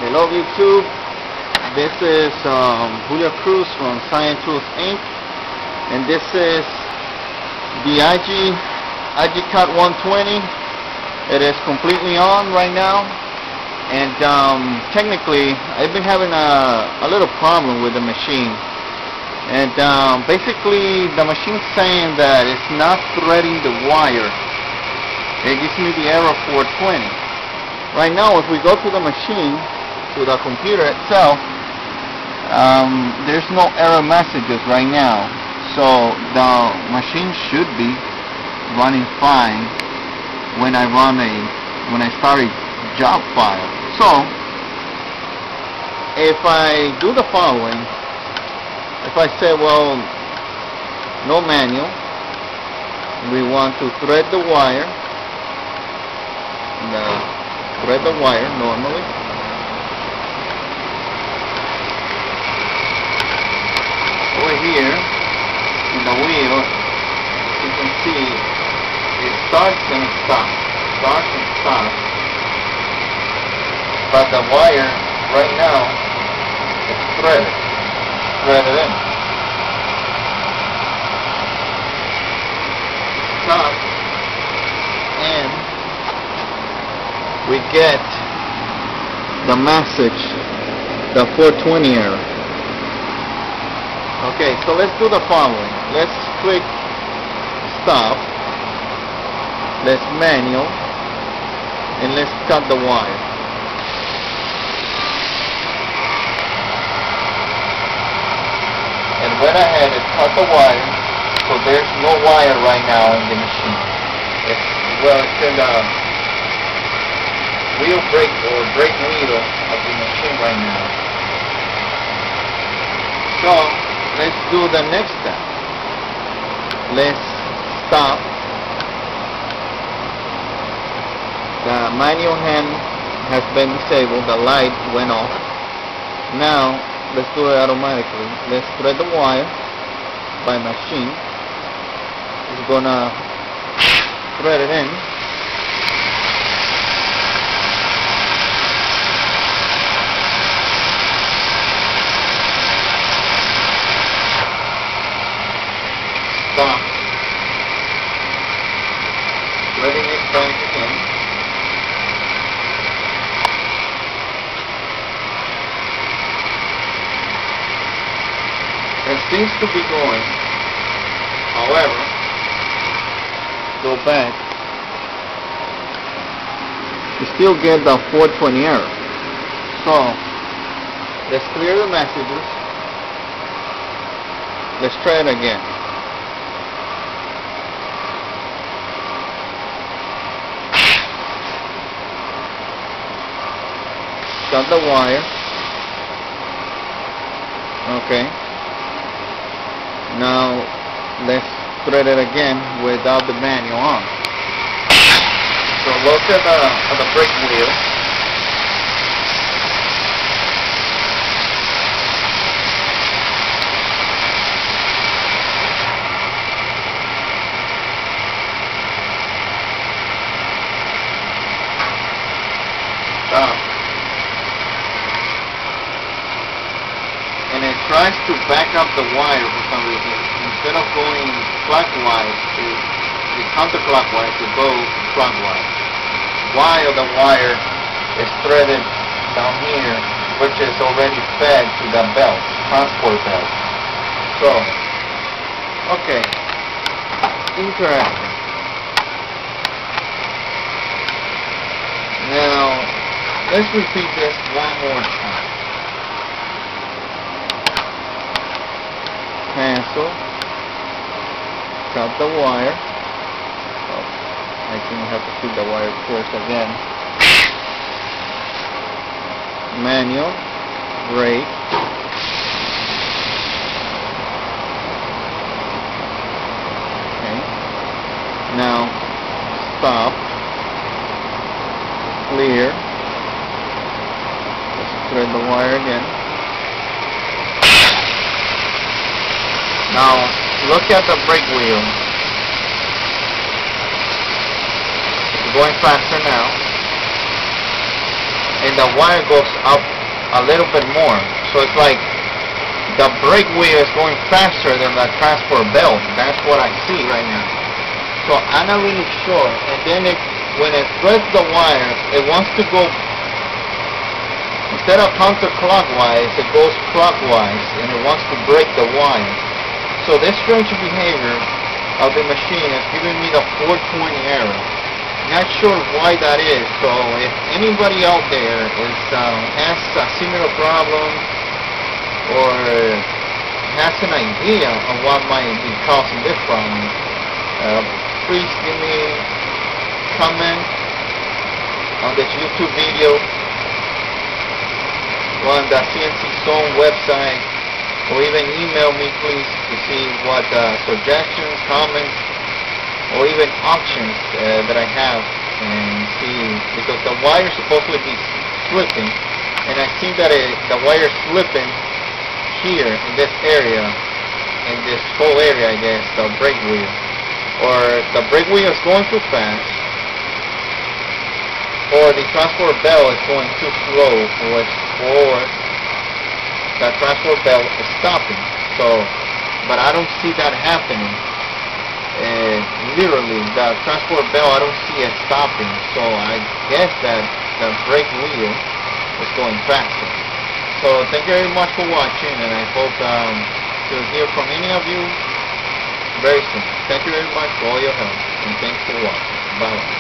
Hello YouTube, this is Julio Cruz from Science Tools Inc. and this is the IGCOT 120. It is completely on right now, and technically I've been having a little problem with the machine, and basically the machine's saying that it's not threading the wire. It gives me the error 420. Right now if we go to the machine, to the computer itself, there's no error messages right now, so the machine should be running fine when I start a job file. So if I do the following, if I say, well, no manual, we want to thread the wire, normally. Over here in the wheel, you can see it starts and stops, but the wire right now is threaded in. Stop, and we get the message, the 420 error. Okay, so let's do the following. Let's click stop, let's manual, and let's cut the wire. And went ahead and cut the wire, so there's no wire right now in the machine. It's in the wheel brake or brake wheel of the machine right now. So let's do the next step. Let's stop. The manual hand has been disabled. The light went off. Now let's do it automatically. Let's thread the wire by machine. It's gonna thread it in. Stop. Threading it back again. It seems to be going. However, go back. You still get the 420 error. So let's clear the messages. Let's try it again. Cut the wire. Okay. Now let's thread it again without the manual on. So look at the brake wheel. Stop. And it tries to back up the wire for some reason. Instead of going clockwise to counterclockwise, to go clockwise. While the wire is threaded down here, which is already fed to the belt, transport belt. So, okay, interesting. Now, let's repeat this one more time. Cancel, cut the wire. Oh, I think I have to put the wire first again. Manual, brake, okay. Now stop, clear. Let's thread the wire again. Now look at the brake wheel. It's going faster now. And the wire goes up a little bit more. So it's like the brake wheel is going faster than the transport belt. That's what I see right now. So I'm not really sure. And then when it threads the wire, it wants to go, instead of counterclockwise, it goes clockwise, and it wants to break the wire. So this strange behavior of the machine is giving me the 420 error. Not sure why that is. So if anybody out there has a similar problem or has an idea of what might be causing this problem, please give me a comment on this YouTube video, on the CNC Zone website, or even email me please to see what suggestions, comments, or even options that I have, and see, because the wire is supposed to be slipping, and I see that the wire is slipping here in this area, in this whole area, I guess, the brake wheel, or the brake wheel is going too fast, or the transport belt is going too slow, or the transport belt is stopping. So, but I don't see that happening. Literally, the transport belt, I don't see it stopping, so I guess that the brake wheel is going faster. So thank you very much for watching, and I hope to hear from any of you very soon. Thank you very much for all your help, and thanks for watching. Bye.